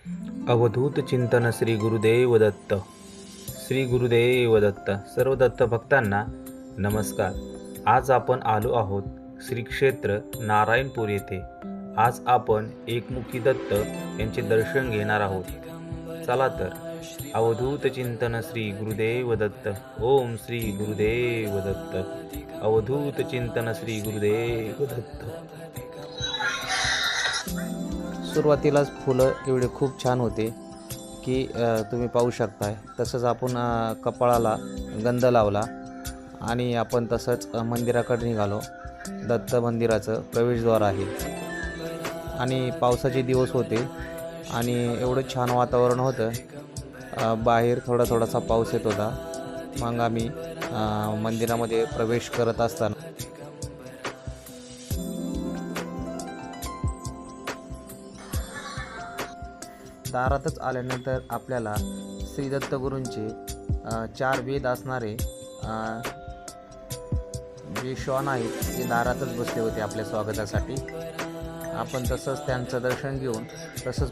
अवधूत चिंतन श्री गुरुदेव दत्त. श्री गुरुदेव दत्त. सर्व दत्त भक्तांना नमस्कार. आज आपण आलो आहोत श्री क्षेत्र नारायणपूर येथे. आज आपण एकमुखी दत्त यांचे दर्शन घेणार आहोत. चला तर अवधूत चिंतन श्री गुरुदेव दत्त. ओम श्री गुरुदेव दत्त. अवधूत चिंतन श्री गुरुदेव दत्त. सुरुवातीलाच फुलं एवढे खूप छान होते की तुम्ही पाहू शकताय. तसंच आपण कपाळाला गंध लावला आणि आपण तसंच मंदिराकडे निघालो. दत्त मंदिराचं प्रवेशद्वार आहे आणि पावसाचे दिवस होते आणि एवढं छान वातावरण होतं. बाहेर थोडासा पाऊस येत होता. मग आम्ही मंदिरामध्ये प्रवेश करत असताना दारातच आल्यानंतर आपल्याला श्री दत्तगुरूंचे 4 वेद असणारे जे श्वान आहेत ते दारातच बसले होते आपल्या स्वागतासाठी. आपण तसंच त्यांचं दर्शन घेऊन तसंच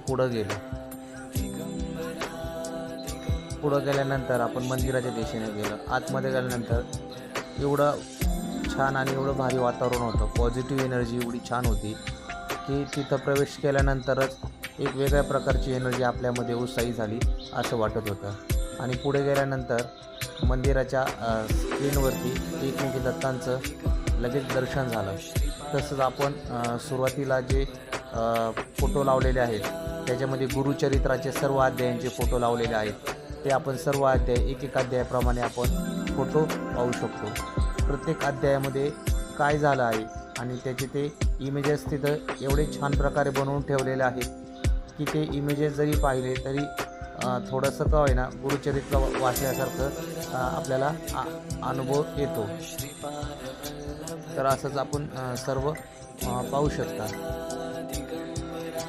पुढं गेल्यानंतर आपण मंदिराच्या दिशेने गेलो. आतमध्ये गेल्यानंतर एवढं छान आणि एवढं भारी वातावरण होतं. पॉझिटिव्ह एनर्जी एवढी छान होती की तिथं प्रवेश केल्यानंतरच एक वेगळ्या प्रकारची एनर्जी आपल्यामध्ये उत्साही झाली असं वाटत होतं. आणि पुढे गेल्यानंतर मंदिराच्या स्क्रीनवरती एकमुखी दत्तांचं लगेच दर्शन झालं. तसंच आपण सुरुवातीला जे फोटो लावलेले आहेत त्याच्यामध्ये गुरुचरित्राचे सर्व अध्यायांचे फोटो लावलेले आहेत. ते आपण सर्व अध्याय एक अध्यायाप्रमाणे आपण फोटो पाहू शकतो. प्रत्येक अध्यायामध्ये काय झालं आहे आणि त्याचे ते इमेजेस तिथं एवढे छान प्रकारे बनवून ठेवलेले आहेत की ते इमेजेस जरी पाहिले तरी थोडंसं का होईना गुरुचरित्र वाचल्यासारखं आपल्याला अनुभव येतो. तर असंच आपण सर्व पाहू शकता.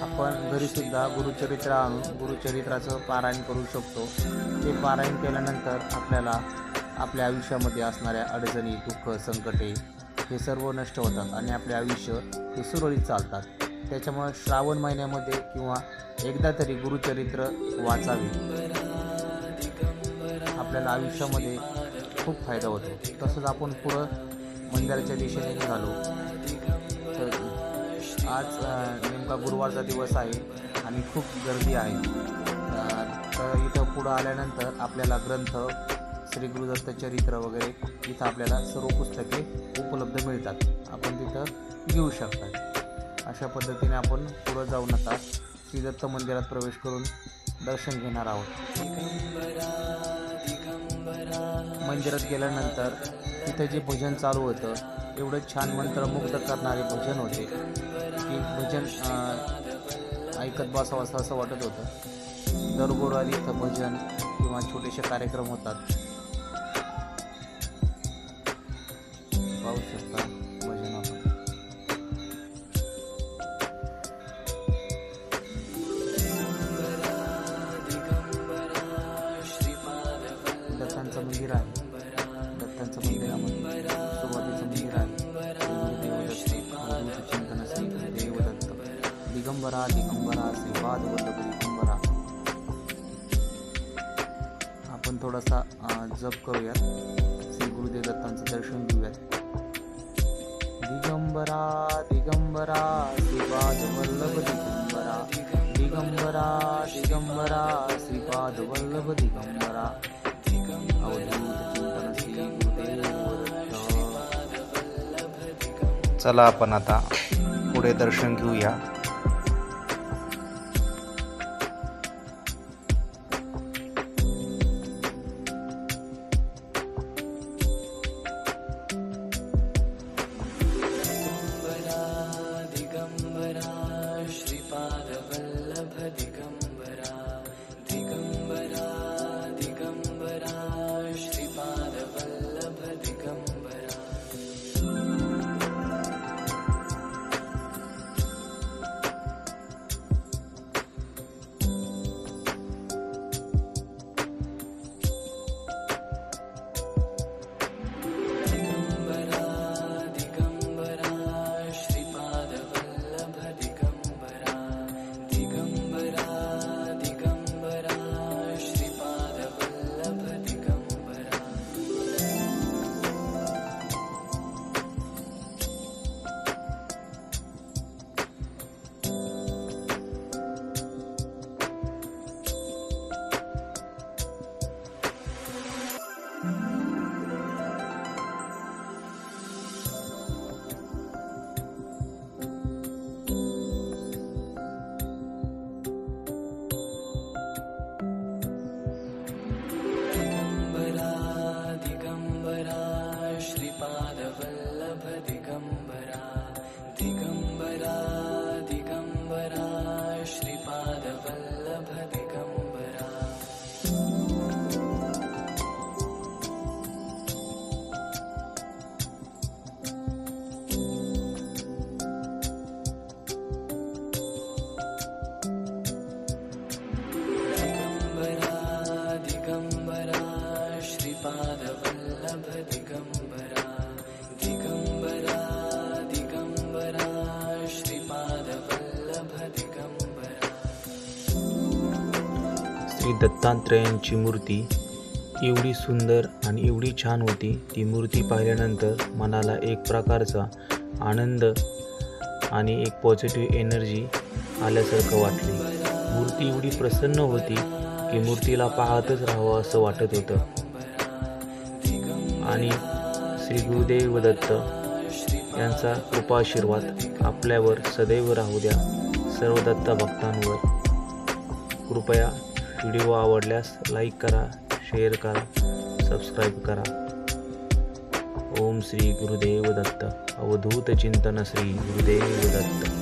आपण घरीसुद्धा गुरुचरित्र आणून गुरुचरित्राचं पारायण करू शकतो. ते पारायण केल्यानंतर आपल्याला आपल्या आयुष्यामध्ये असणाऱ्या अडचणी, दुःख, संकटे हे सर्व नष्ट होतात आणि आपले आयुष्य हे सुरळीत चालतात. त्याच्यामुळे श्रावण महिन्यामध्ये किंवा एकदा तरी गुरुचरित्र वाचावे. आपल्याला आयुष्यामध्ये खूप फायदा होतो. तसंच आपण पुढं मंदिराच्या दिशेने निघालो. तर आज नेमका गुरुवारचा दिवस आहे आणि खूप गर्दी आहे. तर इथं पुढं आल्यानंतर आपल्याला ग्रंथ, श्री गुरुदत्त चरित्र वगैरे इथं आपल्याला सर्व पुस्तके उपलब्ध मिळतात. आपण तिथं घेऊ शकता. अशा पद्धतीने आपण पुढं जाऊन आता श्री दत्त मंदिरात प्रवेश करून दर्शन घेणार आहोत. मंदिरात गेल्यानंतर तिथं जे भजन चालू होतं एवढं छान मंत्रमुग्ध करणारे भजन होते की भजन ऐकत बसावं असं वाटत होतं. दर गुरुवारी इथं भजन किंवा छोटेसे कार्यक्रम होतात. पाहू शकता भजन आपण. दत्तांचं मंदिर आहे. दत्तांचं मंदिरामध्ये सुरुवातीचं मंदिर आहे. अवधूत चिंतन श्री गुरुदेव दत्त. दिगंबरा दिगंबरा श्रीपाद वल्लभ दिगंबरा. आपण थोडासा जप करूयात. श्री गुरुदेव दत्तांचं दर्शन घेऊयात. दिगंबरा दिगंबरा श्रीपाद वल्लभ दिगंबरा. दिगंबरा दिगंबरा श्रीपाद वल्लभ दिगंबरा. चला आपण आता पुढे दर्शन घेऊया. दिगंबरा श्रीपादवल्लभ दिगंबरा दिगंबरा दिगंबरा श्रीपादवल्लभ दिगंबरा. श्री दत्तात्रेयांची मूर्ती एवढी सुंदर आणि एवढी छान होती. ती मूर्ती पाहिल्यानंतर मनाला एक प्रकारचा आनंद आणि एक पॉझिटिव्ह एनर्जी आल्यासारखं वाटले. मूर्ती एवढी प्रसन्न होती की मूर्तीला पाहतच राहावं असं वाटत होतं. आणि श्री गुरुदेव दत्त यांचा कृपाशीर्वाद आपल्यावर सदैव राहू द्या. सर्व दत्त भक्तांवर. कृपया व्हिडिओ आवडल्यास लाईक करा, शेअर करा, सबस्क्राईब करा. ओम श्री गुरुदेव दत्त. अवधूत चिंतन श्री गुरुदेव दत्त.